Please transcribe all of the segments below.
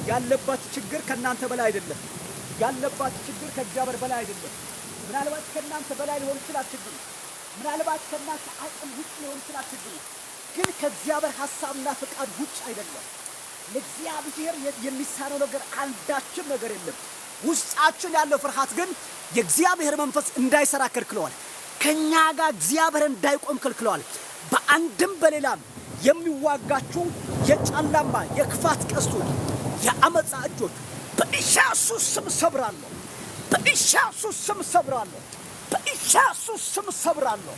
ያለባችሁ ችግር ከናንተ በላይ አይደለም። ያለባችሁ ችግር ከእግዚአብሔር በላይ አይደለም። ምናልባት ከናንተ በላይ ሊሆን ይችላል ችግሩ። ምናልባት ከናንተ አቅም ውጭ ሊሆን ይችላል ችግሩ። ግን ከእግዚአብሔር ሐሳብና ፍቃድ ውጭ አይደለም። ለእግዚአብሔር የሚሳነው ነገር አንዳችም ነገር የለም። ውስጣችን ያለው ፍርሃት ግን የእግዚአብሔር መንፈስ እንዳይሰራ ከልክለዋል። ከኛ ጋር እግዚአብሔር እንዳይቆም ከልክለዋል። በአንድም በሌላም የሚዋጋችሁ የጨለማ የክፋት ቀስቶች የአመፃ እጆች በኢየሱስ ስም ሰብራለሁ። በኢየሱስ ስም ሰብራለሁ። በኢየሱስ ስም ሰብራለሁ።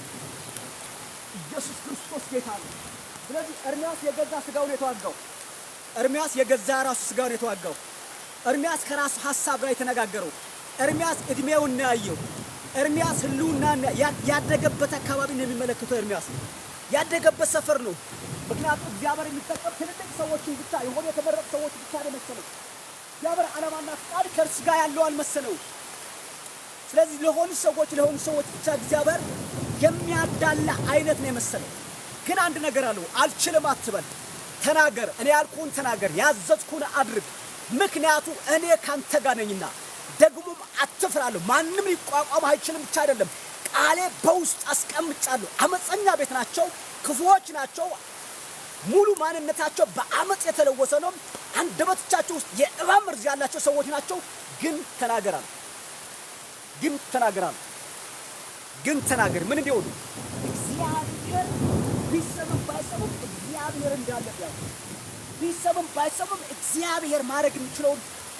ኢየሱስ ክርስቶስ ጌታ ነው። ስለዚህ ኤርምያስ የገዛ ስጋውን የተዋጋው ኤርምያስ የገዛ ራሱ ስጋውን የተዋጋው ኤርምያስ ከራሱ ሐሳብ ጋር የተነጋገረው ኤርምያስ እድሜውን ያየው ኤርምያስ ህልውና ያደገበት አካባቢ ነው የሚመለከተው። ኤርምያስ ያደገበት ሰፈር ነው። ምክንያቱም እግዚአብሔር የሚጠቀም ትልልቅ ሰዎችን ብቻ የሆነ የተመረጡ ሰዎች ብቻ ነው መሰለው። እግዚአብሔር ዓላማና ፍቃድ ከእርሱ ጋር ያለው አልመሰለው። ስለዚህ ለሆኑ ሰዎች ብቻ እግዚአብሔር የሚያዳላ አይነት ነው የመሰለው። ግን አንድ ነገር አለው። አልችልም አትበል፣ ተናገር። እኔ ያልኩህን ተናገር፣ ያዘዝኩህን አድርግ። ምክንያቱም እኔ ካንተ ጋር ነኝና። ደግሞም አትፍራለሁ። ማንም ሊቋቋም አይችልም ብቻ አይደለም፣ ቃሌ በውስጥ አስቀምጫለሁ። አመፀኛ ቤት ናቸው፣ ክፉዎች ናቸው፣ ሙሉ ማንነታቸው በአመፅ የተለወሰ ነው። አንደበቶቻቸው ውስጥ የእባብ መርዝ ያላቸው ሰዎች ናቸው። ግን ተናገራለሁ። ግን ተናገር። ምን እንዲሆኑ እግዚአብሔር ቢሰብም ባይሰብም እግዚአብሔር እንዳለ ያው ቢሰብም ባይሰብም እግዚአብሔር ማድረግ የሚችለው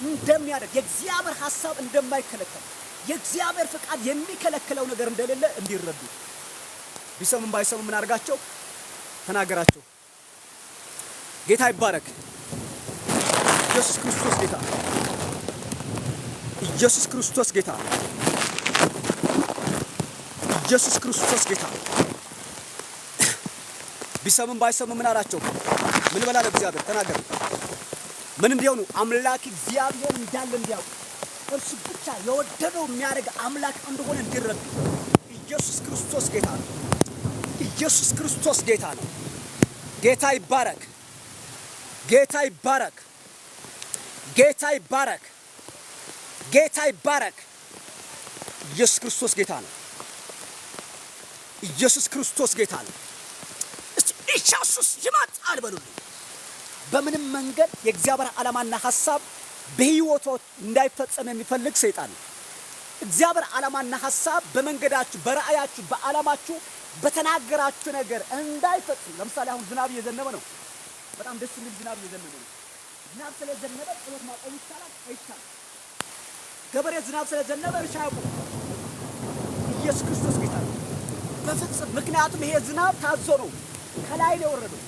እንደሚያደርግ የእግዚአብሔር ሐሳብ እንደማይከለከል የእግዚአብሔር ፍቃድ የሚከለክለው ነገር እንደሌለ እንዲረዱ ቢሰብም ባይሰብም ምን አድርጋቸው ተናገራቸው። ጌታ ይባረክ። ኢየሱስ ክርስቶስ ጌታ። ኢየሱስ ክርስቶስ ጌታ። ኢየሱስ ክርስቶስ ጌታ። ቢሰምም ባይሰምም ምን አላቸው? ምን በላለ እግዚአብሔር ተናገረ። ምን እንዲሆኑ አምላክ እግዚአብሔር እንዳለ እንዲያውቁ እርሱ ብቻ የወደደው የሚያደርግ አምላክ እንደሆነ እንዲረዱ። ኢየሱስ ክርስቶስ ጌታ ነው። ኢየሱስ ክርስቶስ ጌታ ነው። ጌታ ይባረክ። ጌታ ይባረክ። ጌታ ይባረክ። ጌታ ይባረክ። ኢየሱስ ክርስቶስ ጌታ ነው። ኢየሱስ ክርስቶስ ጌታ ነው። ኢየሱስ ይመጣል በሉልኝ። በምንም መንገድ የእግዚአብሔር ዓላማና ሐሳብ በህይወቱ እንዳይፈጸም የሚፈልግ ሰይጣን ነው። እግዚአብሔር ዓላማና ሐሳብ በመንገዳችሁ፣ በራእያችሁ፣ በዓላማችሁ፣ በተናገራችሁ ነገር እንዳይፈጸም። ለምሳሌ አሁን ዝናብ እየዘነበ ነው። በጣም ደስ የሚል ዝናብ እየዘነበ ነው። ዝናብ ስለዘነበ ጸሎት ማቆም ይቻላል አይቻልም? ገበሬ ዝናብ ስለዘነበ እርሻ ያቆም። ኢየሱስ ክርስቶስ ጌታ ነው በፍጹም። ምክንያቱም ይሄ ዝናብ ታዞ ነው ከላይ ነው የወረደው።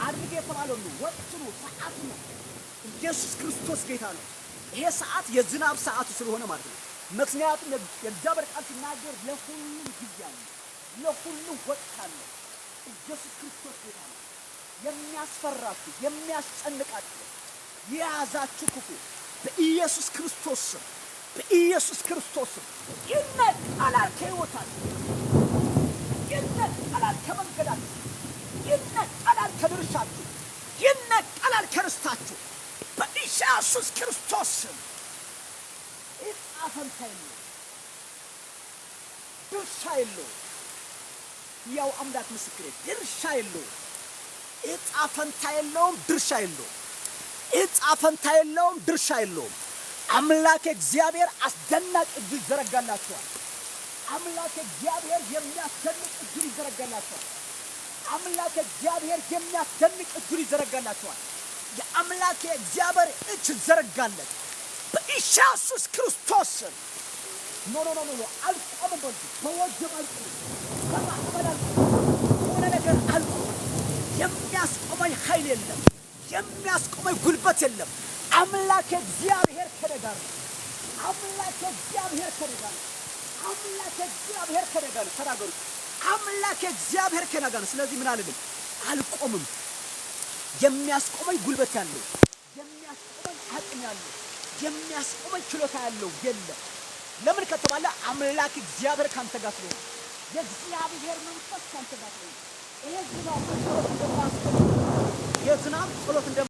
አድርጌ የተባለው ነው፣ ወቅቱ ነው፣ ሰዓቱ ነው። ኢየሱስ ክርስቶስ ጌታ ነው። ይሄ ሰዓት የዝናብ ሰዓቱ ስለሆነ ማለት ነው። ምክንያቱም የእግዚአብሔር ቃል ሲናገር ለሁሉም ጊዜ አለ፣ ለሁሉም ወቅት አለ። ኢየሱስ ክርስቶስ ጌታ ነው። የሚያስፈራችሁ የሚያስጨንቃችሁ የያዛችሁ ክፉ በኢየሱስ ክርስቶስ ስም በኢየሱስ ክርስቶስ ስም ይነቀላል ከሕይወታችሁ፣ ይነቀላል ከመንገዳችሁ፣ ይነቀላል ከድርሻችሁ፣ ይነቀላል ከርስታችሁ በኢየሱስ ክርስቶስ ስም። ዕጣ ፈንታ የለውም፣ ድርሻ የለውም። ያው አምላክ ምስክሬ ድርሻ የለውም። ዕጣ ፈንታ የለውም፣ ድርሻ የለውም። ዕጣ ፈንታ የለውም፣ ድርሻ የለውም። አምላክ እግዚአብሔር አስደናቂ እጁን ይዘረጋላችኋል። አምላክ እግዚአብሔር የሚያስደንቅ እጁን ይዘረጋላችኋል። አምላክ እግዚአብሔር የሚያስደንቅ እጁን ይዘረጋላችኋል። የአምላክ እግዚአብሔር እጅ ይዘረጋለት በኢየሱስ ክርስቶስ ኖ አልቆምም። በወጀብ አልቆምም፣ በማዕበል አልቆምም፣ በሆነ ነገር አልቆምም። የሚያስቆመኝ ኃይል የለም፣ የሚያስቆመኝ ጉልበት የለም። አምላክ እግዚአብሔር ከኔ ጋር ነው። አምላክ እግዚአብሔር ከኔ ጋር ነው። አምላክ እግዚአብሔር ከኔ ጋር ነው። ተናገሩ። አምላክ እግዚአብሔር ከኔ ጋር ነው። ስለዚህ ምን አልልም፣ አልቆምም። የሚያስቆመኝ ጉልበት ያለው፣ የሚያስቆመኝ አቅም ያለው፣ የሚያስቆመኝ ችሎታ ያለው የለም። ለምን ከተባለ አምላክ እግዚአብሔር ካንተ ጋር ስለሆነ፣ የእግዚአብሔር መንፈስ ካንተ ጋር ስለሆነ ይሄ ዝናብ ጸሎት እንደማስቆም የዝናብ ጸሎት